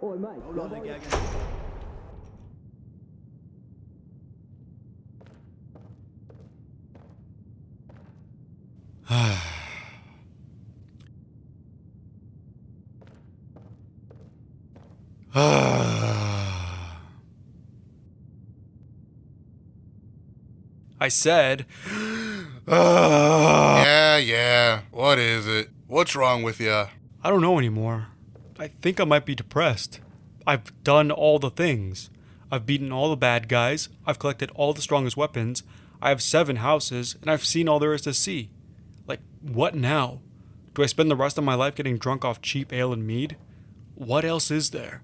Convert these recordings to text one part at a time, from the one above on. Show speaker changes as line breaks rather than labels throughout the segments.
I said,
Yeah. What is it? What's wrong with ya?
I don't know anymore. I think I might be depressed. I've done all the things. I've beaten all the bad guys. I've collected all the strongest weapons. I have 7 houses, and I've seen all there is to see. Like, what now? Do I spend the rest of my life getting drunk off cheap ale and mead? What else is there?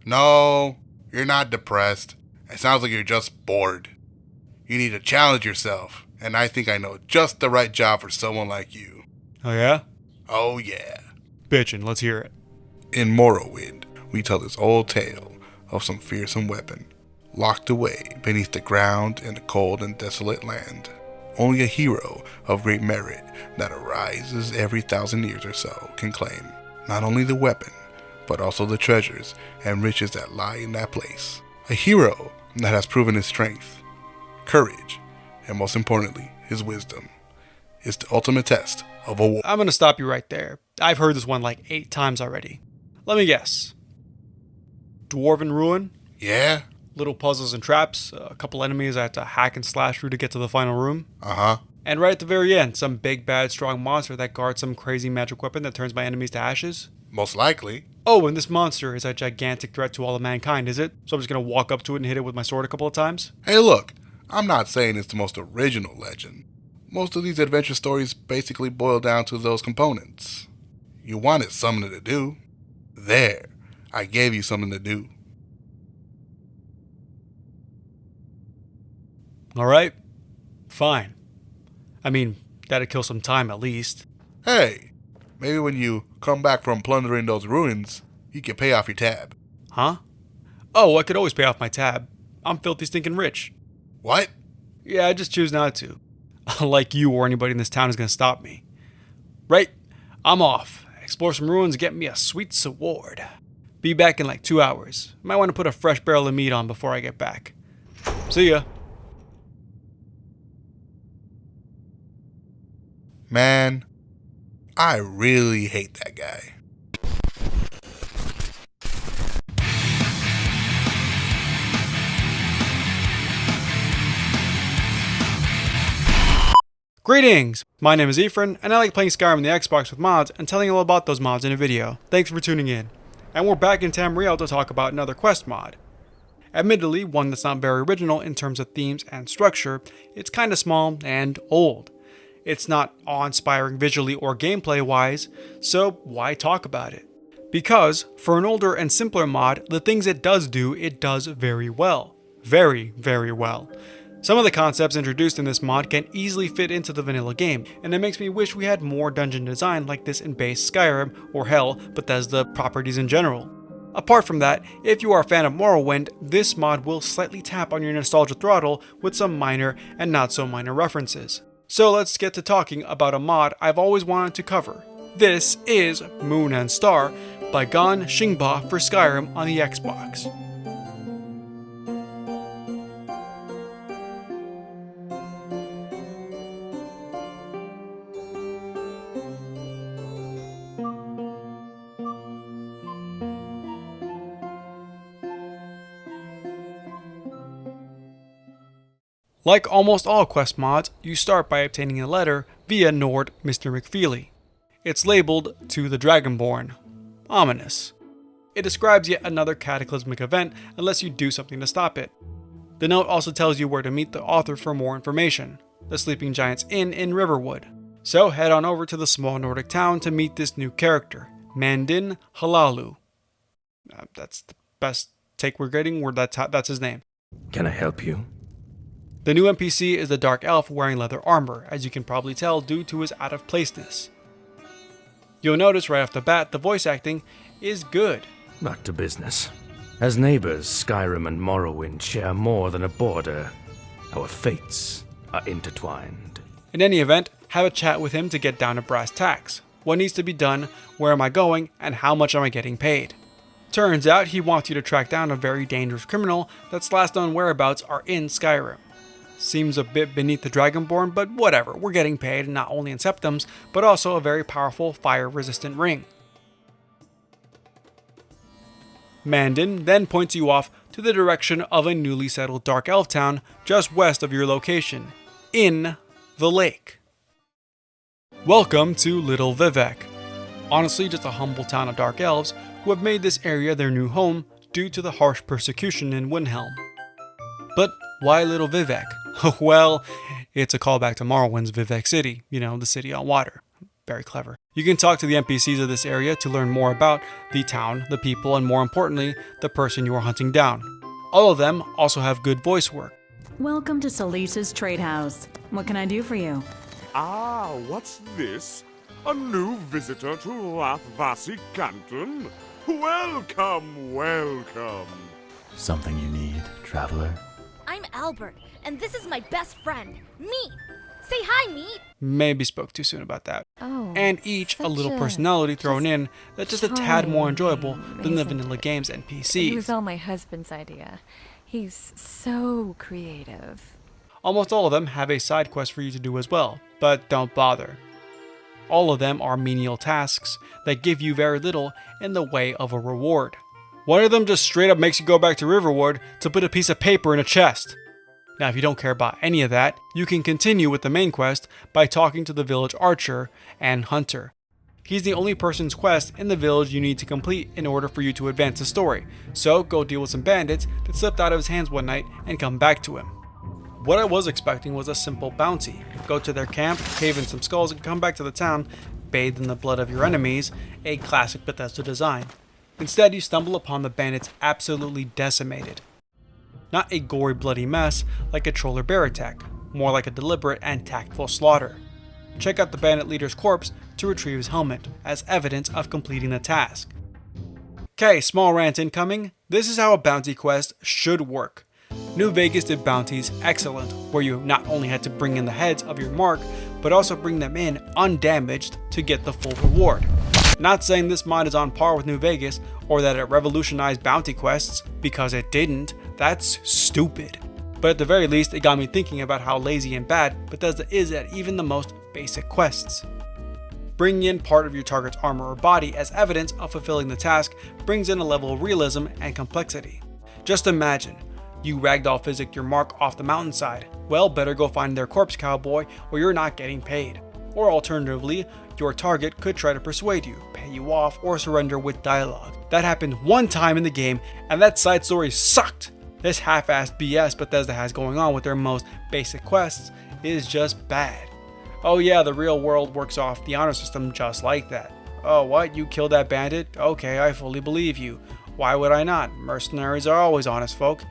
No, you're not depressed. It sounds like you're just bored. You need to challenge yourself, and I think I know just the right job for someone like you.
Oh yeah?
Oh yeah.
Bitchin', let's hear it.
In Morrowind, we tell this old tale of some fearsome weapon, locked away beneath the ground in a cold and desolate land. Only a hero of great merit that arises every 1,000 years or so can claim not only the weapon, but also the treasures and riches that lie in that place. A hero that has proven his strength, courage, and most importantly, his wisdom, is the ultimate test of a war.
I'm gonna stop you right there. I've heard this one like 8 times already. Let me guess. Dwarven ruin?
Yeah?
Little puzzles and traps, a couple enemies I have to hack and slash through to get to the final room.
Uh-huh.
And right at the very end, some big bad strong monster that guards some crazy magic weapon that turns my enemies to ashes.
Most likely.
Oh, and this monster is a gigantic threat to all of mankind, is it? So I'm just gonna walk up to it and hit it with my sword a couple of times?
Hey look, I'm not saying it's the most original legend. Most of these adventure stories basically boil down to those components. You wanted something to do. There, I gave you something to do.
Alright, fine. I mean, that'd kill some time at least.
Hey, maybe when you come back from plundering those ruins, you can pay off your tab.
Huh? Oh, I could always pay off my tab. I'm filthy stinking rich.
What?
Yeah, I just choose not to. Like you or anybody in this town is gonna stop me. Right, I'm off. Explore some ruins and get me a sweet sword. Be back in like 2 hours. Might want to put a fresh barrel of meat on before I get back. See ya.
Man, I really hate that guy.
Greetings! My name is Efrain, and I like playing Skyrim on the Xbox with mods and telling you all about those mods in a video. Thanks for tuning in. And we're back in Tamriel to talk about another quest mod. Admittedly, one that's not very original in terms of themes and structure. It's kinda small and old. It's not awe-inspiring visually or gameplay-wise, so why talk about it? Because, for an older and simpler mod, the things it does very well. Very, very well. Some of the concepts introduced in this mod can easily fit into the vanilla game, and it makes me wish we had more dungeon design like this in base Skyrim, or hell, Bethesda properties in general. Apart from that, if you are a fan of Morrowind, this mod will slightly tap on your nostalgia throttle with some minor and not so minor references. So let's get to talking about a mod I've always wanted to cover. This is Moon and Star by Gon Xingba for Skyrim on the Xbox. Like almost all quest mods, you start by obtaining a letter via Nord Mr. McFeely. It's labeled "To the Dragonborn." Ominous. It describes yet another cataclysmic event unless you do something to stop it. The note also tells you where to meet the author for more information, the Sleeping Giant's Inn in Riverwood. So head on over to the small Nordic town to meet this new character, Mandin Halalu. That's the best take we're getting, where that's his name.
Can I help you?
The new NPC is the Dark Elf wearing leather armor, as you can probably tell due to his out-of-placeness. You'll notice right off the bat the voice acting is good.
Back to business. As neighbors, Skyrim and Morrowind share more than a border. Our fates are intertwined.
In any event, have a chat with him to get down to brass tacks. What needs to be done, where am I going, and how much am I getting paid? Turns out he wants you to track down a very dangerous criminal that's last known whereabouts are in Skyrim. Seems a bit beneath the Dragonborn, but whatever, we're getting paid not only in septims, but also a very powerful fire-resistant ring. Mandan then points you off to the direction of a newly settled Dark Elf town just west of your location, in the lake. Welcome to Little Vivec. Honestly, just a humble town of Dark Elves who have made this area their new home due to the harsh persecution in Windhelm. But why Little Vivec? Well, it's a callback to Morrowind's Vivec City, the city on water. Very clever. You can talk to the NPCs of this area to learn more about the town, the people, and more importantly, the person you are hunting down. All of them also have good voice work.
Welcome to Salisa's Trade House. What can I do for you?
Ah, what's this? A new visitor to Rathvasi Canton? Welcome, welcome.
Something you need, traveler?
I'm Albert, and this is my best friend, Meat. Say hi, Meat.
Maybe spoke too soon about that.
Oh,
And each a little personality thrown in that's just a tad more enjoyable than the vanilla games
It was
NPCs.
all my husband's idea. He's so creative.
Almost all of them have a side quest for you to do as well, but don't bother. All of them are menial tasks that give you very little in the way of a reward. One of them just straight up makes you go back to Riverwood to put a piece of paper in a chest. Now, if you don't care about any of that, you can continue with the main quest by talking to the village archer and hunter. He's the only person's quest in the village you need to complete in order for you to advance the story, so go deal with some bandits that slipped out of his hands one night and come back to him. What I was expecting was a simple bounty. Go to their camp, cave in some skulls, and come back to the town, bathed in the blood of your enemies, a classic Bethesda design. Instead, you stumble upon the bandits absolutely decimated. Not a gory, bloody mess like a troll or bear attack, more like a deliberate and tactful slaughter. Check out the bandit leader's corpse to retrieve his helmet, as evidence of completing the task. Okay, small rant incoming. This is how a bounty quest should work. New Vegas did bounties excellent, where you not only had to bring in the heads of your mark, but also bring them in undamaged to get the full reward. Not saying this mod is on par with New Vegas, or that it revolutionized bounty quests, because it didn't. That's stupid. But at the very least, it got me thinking about how lazy and bad Bethesda is at even the most basic quests. Bringing in part of your target's armor or body as evidence of fulfilling the task brings in a level of realism and complexity. Just imagine, you ragdoll physic your mark off the mountainside. Well, better go find their corpse, cowboy, or you're not getting paid. Or alternatively, your target could try to persuade you, pay you off, or surrender with dialogue. That happened one time in the game, and that side story sucked. This half-assed BS Bethesda has going on with their most basic quests is just bad. Oh yeah, the real world works off the honor system just like that. Oh what, you killed that bandit? Okay, I fully believe you. Why would I not? Mercenaries are always honest folk.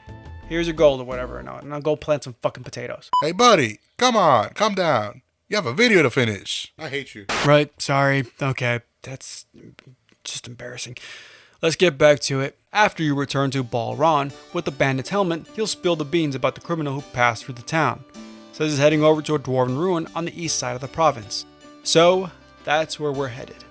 Here's your gold or whatever, and I'll go plant some fucking potatoes.
Hey, buddy, come on, calm down. You have a video to finish. I hate you.
Right, sorry. Okay, that's just embarrassing. Let's get back to it. After you return to Balron with the bandit's helmet, he'll spill the beans about the criminal who passed through the town. Says he's heading over to a dwarven ruin on the east side of the province. So, that's where we're headed.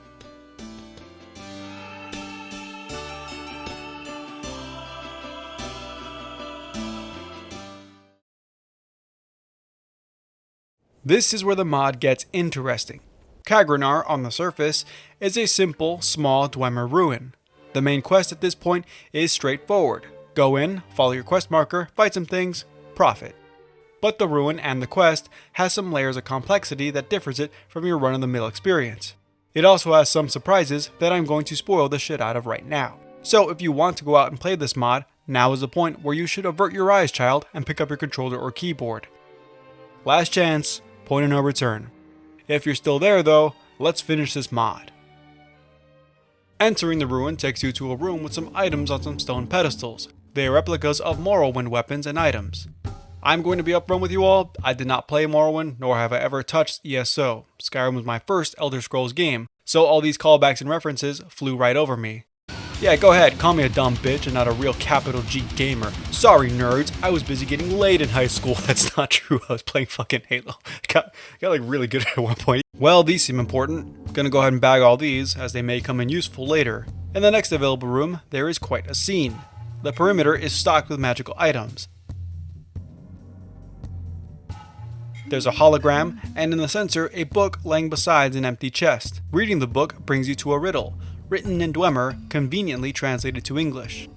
This is where the mod gets interesting. Kagrenar, on the surface, is a simple, small Dwemer ruin. The main quest at this point is straightforward. Go in, follow your quest marker, fight some things, profit. But the ruin and the quest has some layers of complexity that differs it from your run-of-the-mill experience. It also has some surprises that I'm going to spoil the shit out of right now. So if you want to go out and play this mod, now is the point where you should avert your eyes, child, and pick up your controller or keyboard. Last chance, point of no return. If you're still there though, let's finish this mod. Entering the ruin takes you to a room with some items on some stone pedestals. They are replicas of Morrowind weapons and items. I'm going to be upfront with you all, I did not play Morrowind, nor have I ever touched ESO. Skyrim was my first Elder Scrolls game, so all these callbacks and references flew right over me. Yeah, go ahead, call me a dumb bitch and not a real capital G gamer. Sorry nerds, I was busy getting laid in high school. That's not true, I was playing fucking Halo. Got like really good at one point. Well, these seem important. Gonna go ahead and bag all these, as they may come in useful later. In the next available room, there is quite a scene. The perimeter is stocked with magical items. There's a hologram, and in the center, a book laying beside an empty chest. Reading the book brings you to a riddle, written in Dwemer, conveniently translated to English.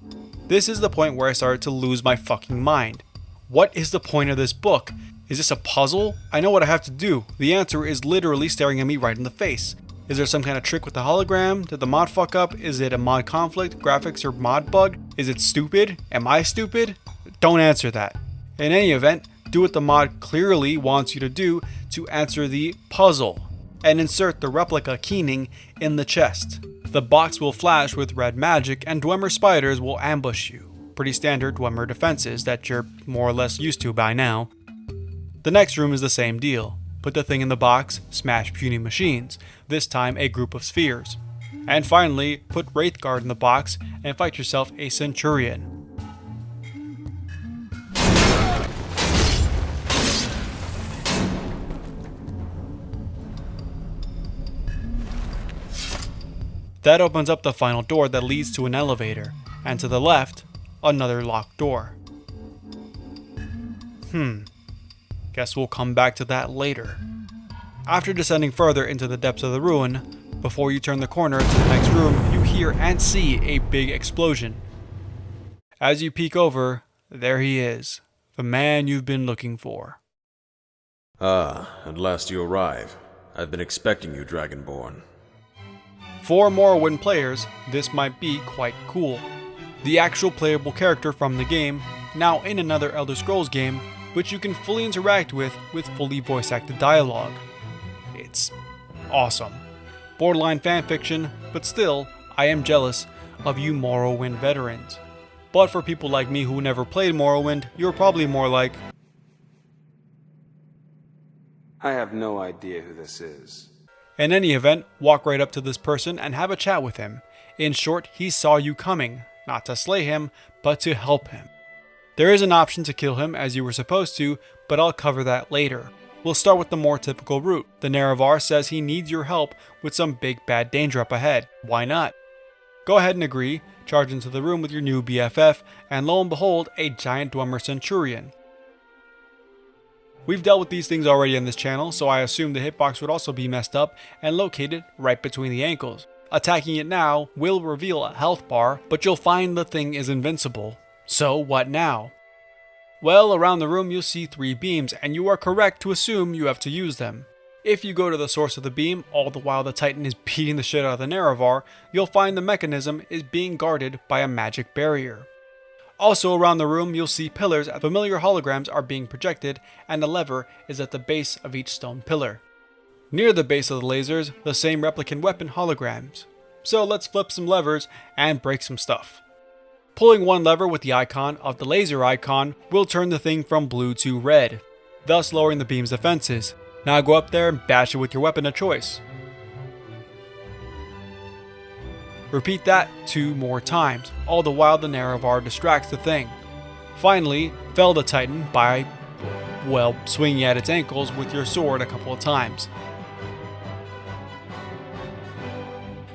This is the point where I started to lose my fucking mind. What is the point of this book? Is this a puzzle? I know what I have to do. The answer is literally staring at me right in the face. Is there some kind of trick with the hologram? Did the mod fuck up? Is it a mod conflict, graphics, or mod bug? Is it stupid? Am I stupid? Don't answer that. In any event, do what the mod clearly wants you to do to answer the puzzle, and insert the replica keying in the chest. The box will flash with red magic, and Dwemer spiders will ambush you. Pretty standard Dwemer defenses that you're more or less used to by now. The next room is the same deal. Put the thing in the box, smash puny machines, this time a group of spheres. And finally, put Wraithguard in the box and fight yourself a Centurion. That opens up the final door that leads to an elevator, and to the left, another locked door. Guess we'll come back to that later. After descending further into the depths of the ruin, before you turn the corner to the next room, you hear and see a big explosion. As you peek over, there he is, the man you've been looking for.
Ah, at last you arrive. I've been expecting you, Dragonborn.
For Morrowind players, this might be quite cool. The actual playable character from the game, now in another Elder Scrolls game, which you can fully interact with fully voice-acted dialogue. It's awesome. Borderline fanfiction, but still, I am jealous of you Morrowind veterans. But for people like me who never played Morrowind, you're probably more like,
I have no idea who this is.
in any event, walk right up to this person and have a chat with him. In short, he saw you coming, not to slay him, but to help him. There is an option to kill him as you were supposed to, but I'll cover that later. We'll start with the more typical route. The Nerevar says he needs your help with some big bad danger up ahead. Why not? Go ahead and agree, charge into the room with your new BFF, and lo and behold, a giant Dwemer Centurion. We've dealt with these things already on this channel, so I assumed the hitbox would also be messed up and located right between the ankles. Attacking it now will reveal a health bar, but you'll find the thing is invincible. So what now? Well, around the room you'll see 3 beams, and you are correct to assume you have to use them. If you go to the source of the beam, all the while the Titan is beating the shit out of the Nerevar, you'll find the mechanism is being guarded by a magic barrier. Also around the room you'll see pillars as familiar holograms are being projected, and a lever is at the base of each stone pillar. Near the base of the lasers, the same replicant weapon holograms. So let's flip some levers and break some stuff. Pulling one lever with the icon of the laser icon will turn the thing from blue to red, thus lowering the beam's defenses. Now go up there and bash it with your weapon of choice. Repeat that 2 more times, all the while the Nerevar distracts the thing. Finally, fell the Titan by, well, swinging at its ankles with your sword a couple of times.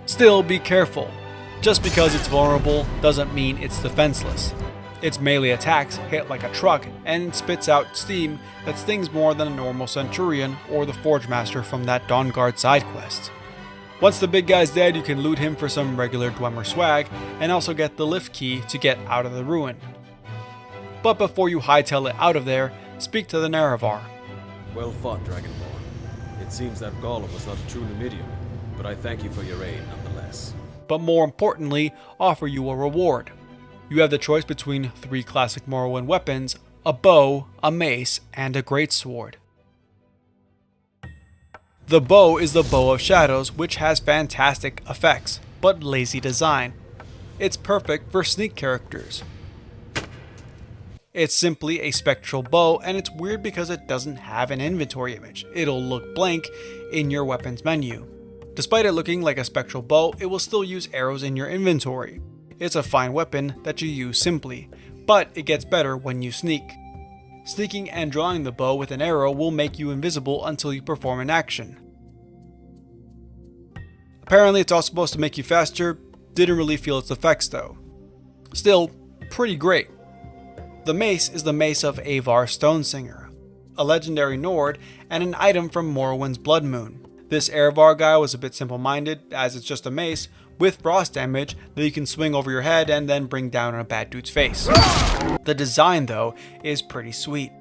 Still, be careful. Just because it's vulnerable doesn't mean it's defenseless. Its melee attacks hit like a truck and spits out steam that stings more than a normal Centurion or the Forge Master from that Dawnguard side quest. Once the big guy's dead, you can loot him for some regular Dwemer swag and also get the lift key to get out of the ruin. But before you hightail it out of there, speak to the Nerevar.
Well fought, Dragonborn. It seems that Golem was not a true Numidian, but I thank you for your aid nonetheless.
But more importantly, offer you a reward. You have the choice between 3 classic Morrowind weapons, a bow, a mace, and a greatsword. The bow is the Bow of Shadows, which has fantastic effects, but lazy design. It's perfect for sneak characters. It's simply a spectral bow, and it's weird because it doesn't have an inventory image. It'll look blank in your weapons menu. Despite it looking like a spectral bow, it will still use arrows in your inventory. It's a fine weapon that you use simply, but it gets better when you sneak. Sneaking and drawing the bow with an arrow will make you invisible until you perform an action. Apparently it's all supposed to make you faster, Didn't really feel its effects though. Still, pretty great. The mace is the Mace of Avar Stonesinger, a legendary Nord and an item from Morrowind's Blood Moon. This Avar guy was a bit simple-minded, as it's just a mace with frost damage that you can swing over your head and then bring down on a bad dude's face. The design though is pretty sweet.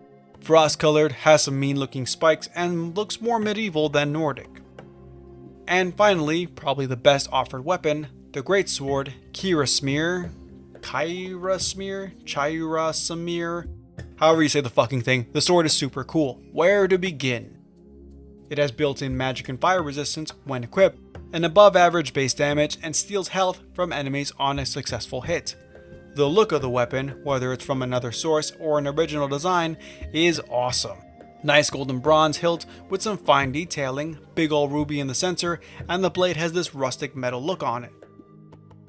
Frost colored, has some mean looking spikes, and looks more medieval than Nordic. And finally, probably the best offered weapon, the greatsword Kyrasmir, however you say the fucking thing. The sword is super cool. Where to begin? It has built-in magic and fire resistance when equipped, an above average base damage, and steals health from enemies on a successful hit. The look of the weapon, whether it's from another source or an original design, is awesome. Nice golden bronze hilt with some fine detailing, big ol' ruby in the center, and the blade has this rustic metal look on it.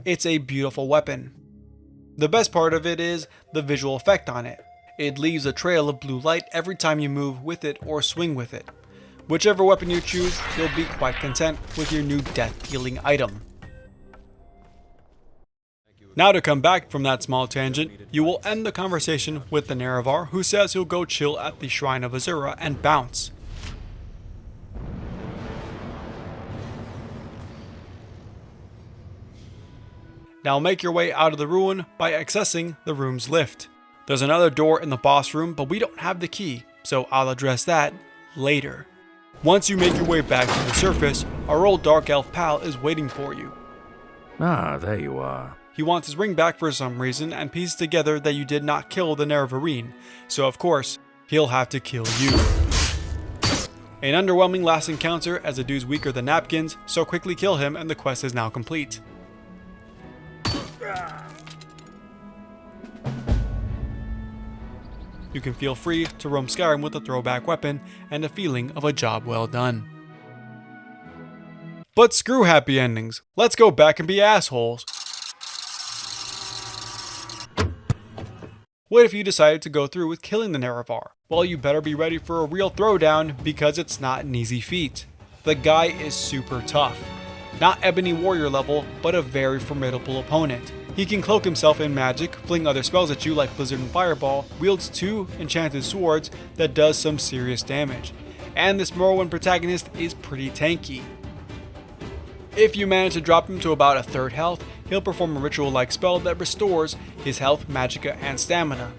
It's a beautiful weapon. The best part of it is the visual effect on it. It leaves a trail of blue light every time you move with it or swing with it. Whichever weapon you choose, you'll be quite content with your new death-dealing item. Now to come back from that small tangent, you will end the conversation with the Nerevar, who says he'll go chill at the Shrine of Azura and bounce. Now make your way out of the ruin by accessing the room's lift. There's another door in the boss room, but we don't have the key, so I'll address that later. Once you make your way back to the surface, our old dark elf pal is waiting for you.
Ah, there you are.
He wants his ring back for some reason and pieces together that you did not kill the Nerevarine, so of course, he'll have to kill you. An underwhelming last encounter, as the dude's weaker than napkins, so quickly kill him and the quest is now complete. You can feel free to roam Skyrim with a throwback weapon and a feeling of a job well done. But screw happy endings, let's go back and be assholes. What if you decided to go through with killing the Nerevar? Well, you better be ready for a real throwdown because it's not an easy feat. The guy is super tough. Not Ebony Warrior level, but a very formidable opponent. He can cloak himself in magic, fling other spells at you like Blizzard and Fireball, wields 2 enchanted swords that does some serious damage. And this Morrowind protagonist is pretty tanky. If you manage to drop him to about a third health, he'll perform a ritual-like spell that restores his health, magicka, and stamina.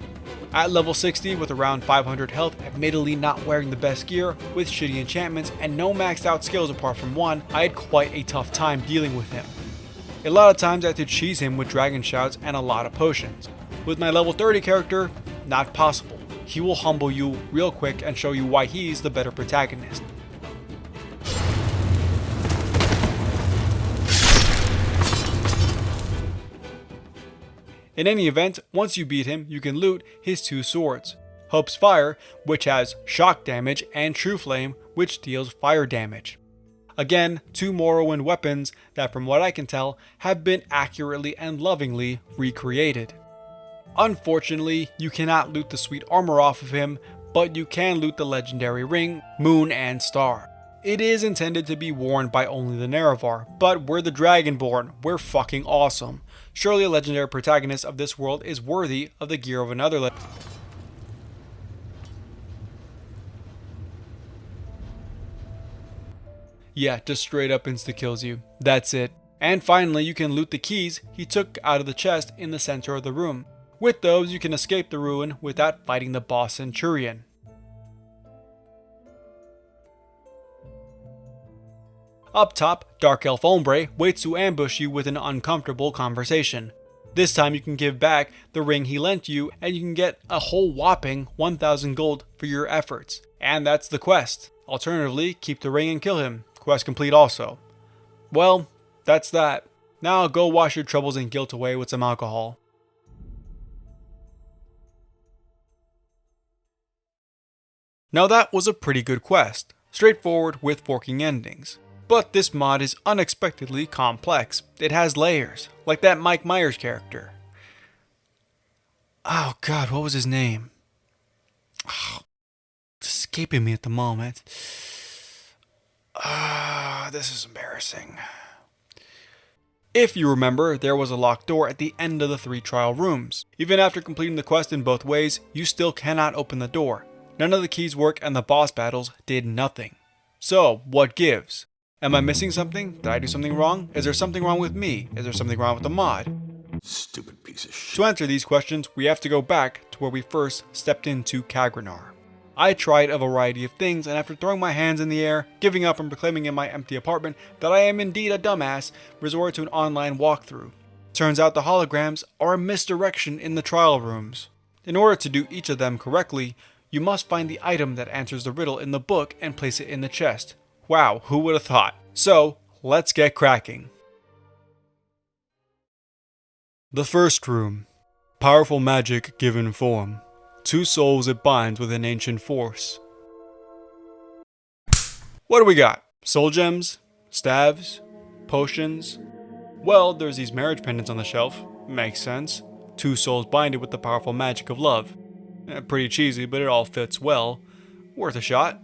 At level 60 with around 500 health, admittedly not wearing the best gear, with shitty enchantments, and no maxed out skills apart from one, I had quite a tough time dealing with him. A lot of times I had to cheese him with dragon shouts and a lot of potions. With my level 30 character, not possible. He will humble you real quick and show you why he's the better protagonist. In any event, once you beat him, you can loot his 2 swords. Hope's Fire, which has shock damage, and True Flame, which deals fire damage. Again, 2 Morrowind weapons that, from what I can tell, have been accurately and lovingly recreated. Unfortunately, you cannot loot the sweet armor off of him, but you can loot the legendary ring, Moon and Star. It is intended to be worn by only the Nerevar, but we're the Dragonborn, we're fucking awesome. Surely a legendary protagonist of this world is worthy of the gear of another Yeah, just straight up insta-kills you. That's it. And finally, you can loot the keys he took out of the chest in the center of the room. With those, you can escape the ruin without fighting the boss Centurion. Up top, Dark Elf Ombre waits to ambush you with an uncomfortable conversation. This time you can give back the ring he lent you and you can get a whole whopping 1,000 gold for your efforts. And that's the quest. Alternatively, keep the ring and kill him. Quest complete also. Well, that's that. Now go wash your troubles and guilt away with some alcohol. Now that was a pretty good quest. Straightforward with forking endings. But this mod is unexpectedly complex. It has layers, like that Mike Myers character. Oh god, what was his name? Oh, it's escaping me at the moment. This is embarrassing. If you remember, there was a locked door at the end of the 3 trial rooms. Even after completing the quest in both ways, you still cannot open the door. None of the keys work and the boss battles did nothing. So, what gives? Am I missing something? Did I do something wrong? Is there something wrong with me? Is there something wrong with the mod?
Stupid piece of shit.
To answer these questions, we have to go back to where we first stepped into Kagrenar. I tried a variety of things, and after throwing my hands in the air, giving up and proclaiming in my empty apartment that I am indeed a dumbass, resorted to an online walkthrough. Turns out the holograms are a misdirection in the trial rooms. In order to do each of them correctly, you must find the item that answers the riddle in the book and place it in the chest. Wow, who would have thought? So, let's get cracking. The first room. Powerful magic given form. 2 souls it binds with an ancient force. What do we got? Soul gems? Staves? Potions? Well, there's these marriage pendants on the shelf. Makes sense. 2 souls binded with the powerful magic of love. Pretty cheesy, but it all fits well. Worth a shot.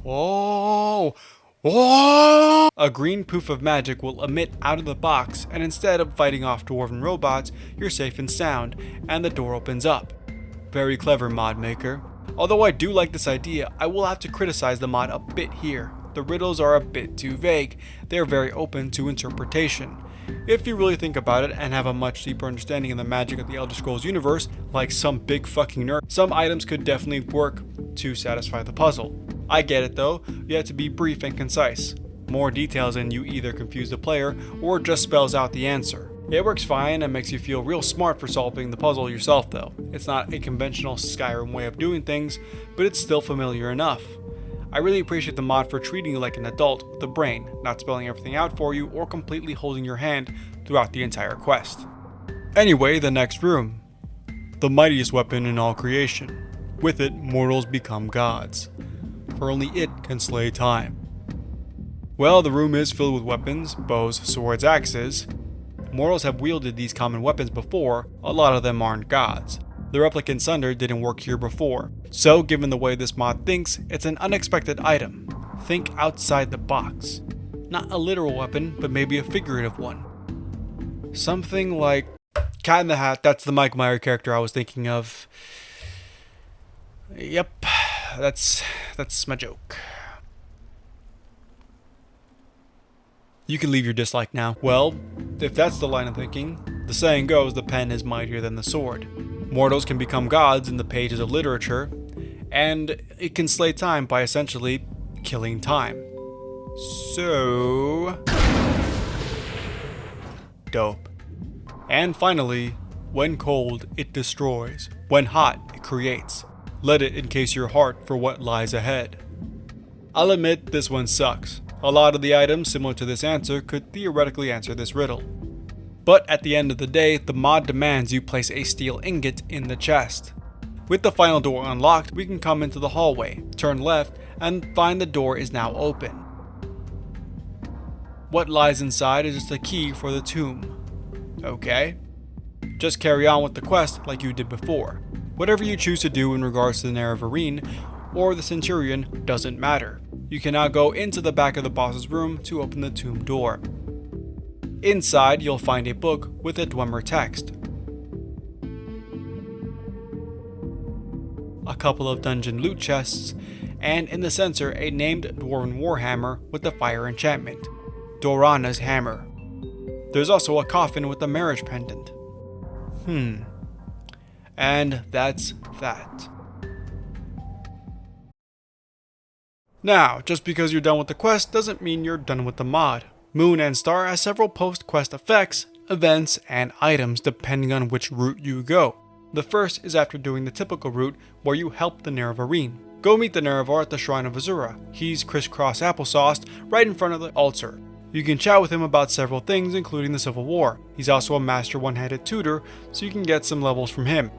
Whoa! Whoa! A green poof of magic will emit out of the box, and instead of fighting off dwarven robots, you're safe and sound, and the door opens up. Very clever, mod maker. Although I do like this idea, I will have to criticize the mod a bit here. The riddles are a bit too vague. They are very open to interpretation. If you really think about it and have a much deeper understanding of the magic of the Elder Scrolls universe, like some big fucking nerd, some items could definitely work to satisfy the puzzle. I get it though, you have to be brief and concise. More details and you either confuse the player or just spells out the answer. It works fine and makes you feel real smart for solving the puzzle yourself though. It's not a conventional Skyrim way of doing things, but it's still familiar enough. I really appreciate the mod for treating you like an adult with a brain, not spelling everything out for you or completely holding your hand throughout the entire quest. Anyway, the next room. The mightiest weapon in all creation. With it, mortals become gods. For only it can slay time. Well, the room is filled with weapons, bows, swords, axes. Mortals have wielded these common weapons before, a lot of them aren't gods. The replicant Sunder didn't work here before, so given the way this mod thinks, it's an unexpected item. Think outside the box. Not a literal weapon, but maybe a figurative one. Something like Cat in the Hat, that's the Mike Meyer character I was thinking of. Yep, that's my joke. You can leave your dislike now. Well, if that's the line of thinking, the saying goes the pen is mightier than the sword. Mortals can become gods in the pages of literature, and it can slay time by essentially killing time. So... dope. And finally, when cold, it destroys. When hot, it creates. Let it encase your heart for what lies ahead. I'll admit this one sucks. A lot of the items similar to this answer could theoretically answer this riddle. But at the end of the day, the mod demands you place a steel ingot in the chest. With the final door unlocked, we can come into the hallway, turn left, and find the door is now open. What lies inside is just a key for the tomb. Okay? Just carry on with the quest like you did before. Whatever you choose to do in regards to the Efrain or the Centurion doesn't matter. You can now go into the back of the boss's room to open the tomb door. Inside, you'll find a book with a Dwemer text. A couple of dungeon loot chests, and in the center a named dwarven warhammer with the fire enchantment, Dorana's hammer. There's also a coffin with a marriage pendant. And that's that. Now, just because you're done with the quest doesn't mean you're done with the mod. Moon and Star has several post-quest effects, events, and items depending on which route you go. The first is after doing the typical route where you help the Nerevarine. Go meet the Nerevar at the Shrine of Azura. He's crisscross applesauced right in front of the altar. You can chat with him about several things including the Civil War. He's also a master one-handed tutor, so you can get some levels from him.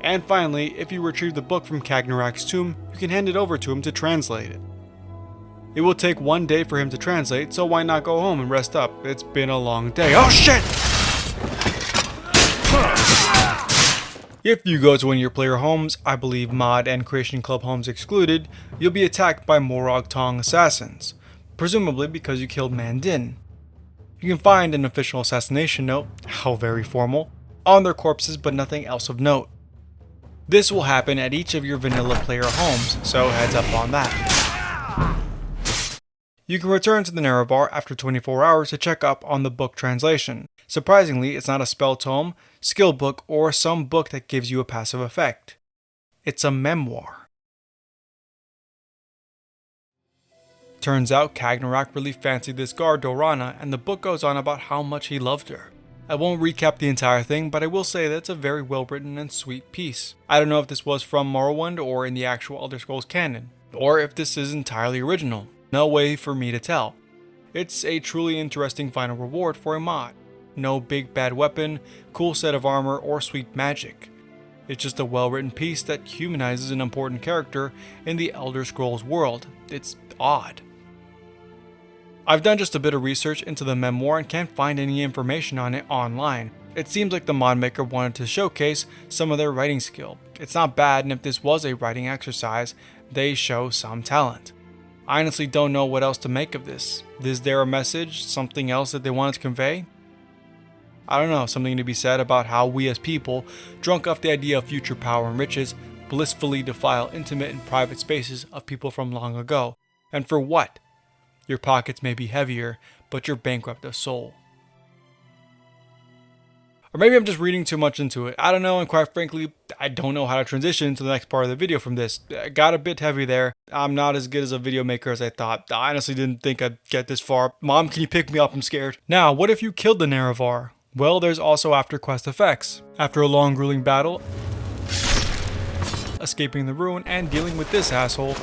And finally, if you retrieve the book from Kagnarak's tomb, you can hand it over to him to translate it. It will take 1 day for him to translate, so why not go home and rest up? It's been a long day. Oh shit! If you go to one of your player homes, I believe mod and creation club homes excluded, you'll be attacked by Morag Tong assassins, presumably because you killed Mandin. You can find an official assassination note, how very formal, on their corpses but nothing else of note. This will happen at each of your vanilla player homes, so heads up on that. You can return to the narrow bar after 24 hours to check up on the book translation. Surprisingly, it's not a spell tome, skill book, or some book that gives you a passive effect. It's a memoir. Turns out Cagnarock really fancied this guard Dorana, and the book goes on about how much he loved her. I won't recap the entire thing, but I will say that it's a very well written and sweet piece. I don't know if this was from Morrowind or in the actual Elder Scrolls canon, or if this is entirely original. No way for me to tell. It's a truly interesting final reward for a mod. No big bad weapon, cool set of armor, or sweet magic. It's just a well written piece that humanizes an important character in the Elder Scrolls world. It's odd. I've done just a bit of research into the memoir and can't find any information on it online. It seems like the mod maker wanted to showcase some of their writing skill. It's not bad, and if this was a writing exercise, they show some talent. I honestly don't know what else to make of this. Is there a message, something else that they wanted to convey? I don't know, something to be said about how we as people, drunk off the idea of future power and riches, blissfully defile intimate and private spaces of people from long ago. And for what? Your pockets may be heavier, but you're bankrupt of soul. Or maybe I'm just reading too much into it. I don't know, and quite frankly, I don't know how to transition to the next part of the video from this. It got a bit heavy there. I'm not as good as a video maker as I thought. I honestly didn't think I'd get this far. Mom, can you pick me up? I'm scared. Now, what if you killed the Nerevar? Well, there's also after quest effects. After a long grueling battle, escaping the ruin, and dealing with this asshole,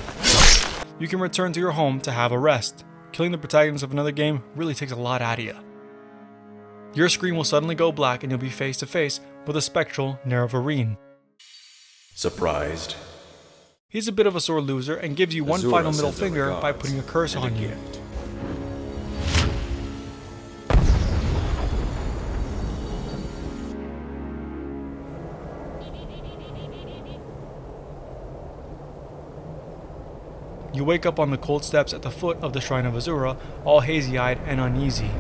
you can return to your home to have a rest. Killing the protagonist of another game really takes a lot out of you. Your screen will suddenly go black and you'll be face to face with a spectral Nerevarine.
Surprised?
He's a bit of a sore loser and gives you one
Azura
final middle
sends her
finger by
regards
putting a curse
and
on
a
you.
gift.
You wake up on the cold steps at the foot of the Shrine of Azura, all hazy-eyed and uneasy.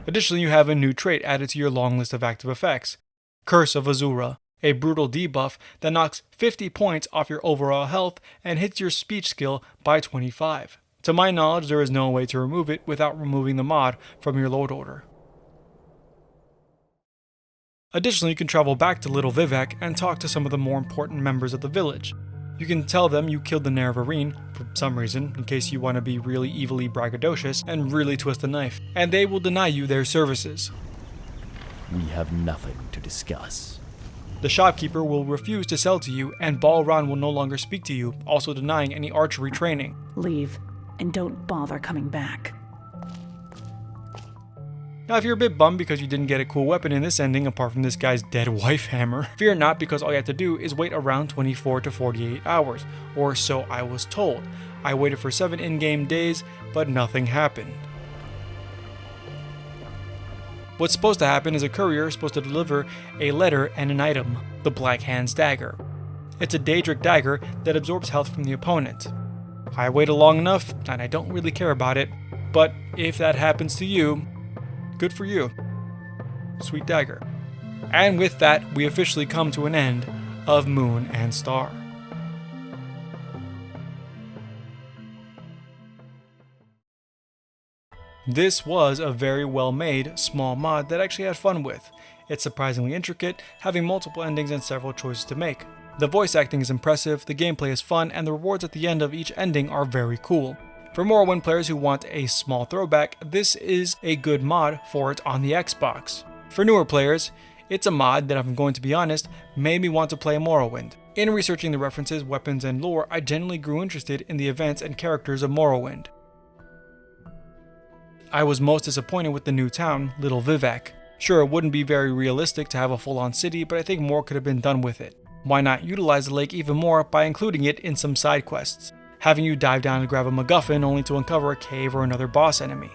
Additionally, you have a new trait added to your long list of active effects. Curse of Azura, a brutal debuff that knocks 50 points off your overall health and hits your speech skill by 25. To my knowledge, there is no way to remove it without removing the mod from your load order. Additionally, you can travel back to Little Vivec and talk to some of the more important members of the village. You can tell them you killed the Nerevarine, for some reason, in case you want to be really evilly braggadocious and really twist the knife, and they will deny you their services.
We have nothing to discuss.
The shopkeeper will refuse to sell to you, and Balron will no longer speak to you, also denying any archery training.
Leave, and don't bother coming back.
Now, if you're a bit bummed because you didn't get a cool weapon in this ending apart from this guy's dead wife hammer, fear not, because all you have to do is wait around 24 to 48 hours, or so I was told. I waited for 7 in-game days, but nothing happened. What's supposed to happen is a courier is supposed to deliver a letter and an item, the Black Hand's Dagger. It's a Daedric dagger that absorbs health from the opponent. I waited long enough, and I don't really care about it, but if that happens to you, good for you. Sweet dagger. And with that, we officially come to an end of Moon and Star. This was a very well made, small mod that I actually had fun with. It's surprisingly intricate, having multiple endings and several choices to make. The voice acting is impressive, the gameplay is fun, and the rewards at the end of each ending are very cool. For Morrowind players who want a small throwback, this is a good mod for it on the Xbox. For newer players, it's a mod that, if I'm going to be honest, made me want to play Morrowind. In researching the references, weapons, and lore, I genuinely grew interested in the events and characters of Morrowind. I was most disappointed with the new town, Little Vivec. Sure, it wouldn't be very realistic to have a full-on city, but I think more could have been done with it. Why not utilize the lake even more by including it in some side quests? Having you dive down and grab a MacGuffin only to uncover a cave or another boss enemy.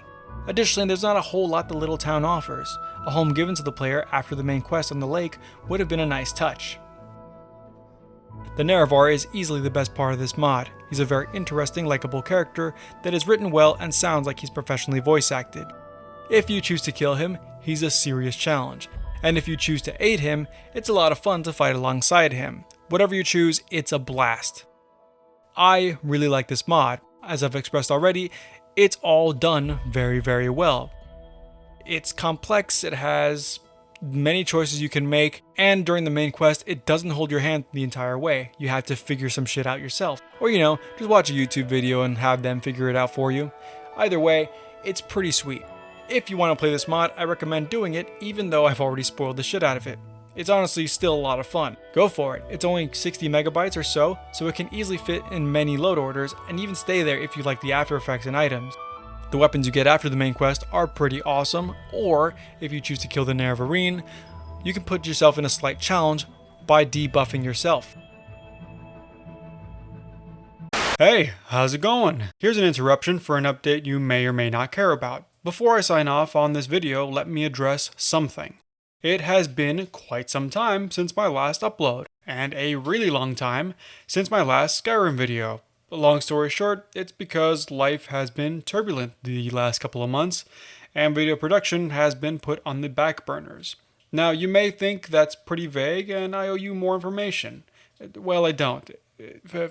Additionally, there's not a whole lot the little town offers. A home given to the player after the main quest on the lake would have been a nice touch. The Nerevar is easily the best part of this mod. He's a very interesting, likable character that is written well and sounds like he's professionally voice acted. If you choose to kill him, he's a serious challenge, and if you choose to aid him, it's a lot of fun to fight alongside him. Whatever you choose, it's a blast. I really like this mod. As I've expressed already, it's all done very, very well. It's complex, it has many choices you can make, and during the main quest, it doesn't hold your hand the entire way. You have to figure some shit out yourself. Or just watch a YouTube video and have them figure it out for you. Either way, it's pretty sweet. If you want to play this mod, I recommend doing it, even though I've already spoiled the shit out of it. It's honestly still a lot of fun. Go for it. It's only 60 megabytes or so it can easily fit in many load orders, and even stay there if you like the after effects and items. The weapons you get after the main quest are pretty awesome, or if you choose to kill the Nerevarine, you can put yourself in a slight challenge by debuffing yourself. Hey, how's it going? Here's an interruption for an update you may or may not care about. Before I sign off on this video, let me address something. It has been quite some time since my last upload, and a really long time since my last Skyrim video. Long story short, it's because life has been turbulent the last couple of months, and video production has been put on the back burners. Now, you may think that's pretty vague, and I owe you more information. Well, I don't.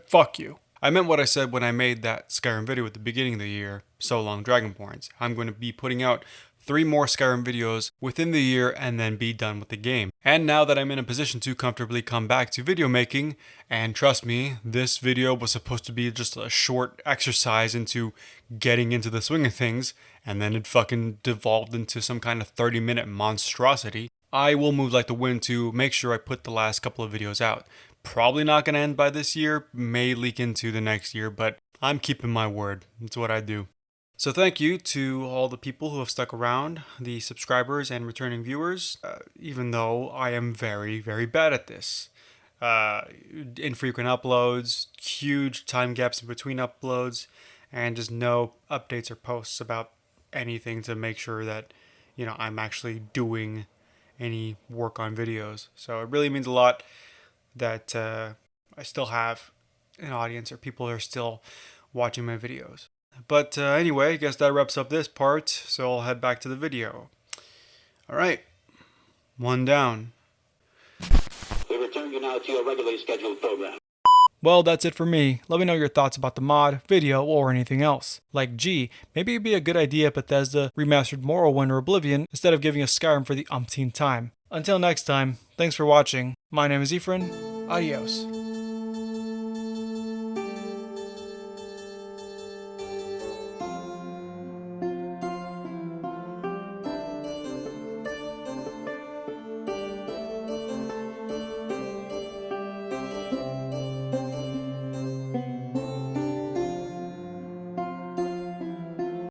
Fuck you. I meant what I said when I made that Skyrim video at the beginning of the year, So Long Dragonborns. I'm going to be putting out 3 more Skyrim videos within the year and then be done with the game. And now that I'm in a position to comfortably come back to video making, and trust me, this video was supposed to be just a short exercise into getting into the swing of things, and then it fucking devolved into some kind of 30-minute monstrosity, I will move like the wind to make sure I put the last couple of videos out. Probably not going to end by this year, may leak into the next year, but I'm keeping my word. It's what I do. So thank you to all the people who have stuck around, the subscribers and returning viewers, even though I am very, very bad at this. Infrequent uploads, huge time gaps in between uploads, and just no updates or posts about anything to make sure that, I'm actually doing any work on videos. So it really means a lot that I still have an audience or people are still watching my videos. But anyway, I guess that wraps up this part, so I'll head back to the video. Alright, one down.
We return you now to your regularly scheduled program.
Well, that's it for me. Let me know your thoughts about the mod, video, or anything else. Like, gee, maybe it'd be a good idea if Bethesda remastered Morrowind or Oblivion instead of giving us Skyrim for the umpteenth time. Until next time, thanks for watching. My name is Efrain. Adios.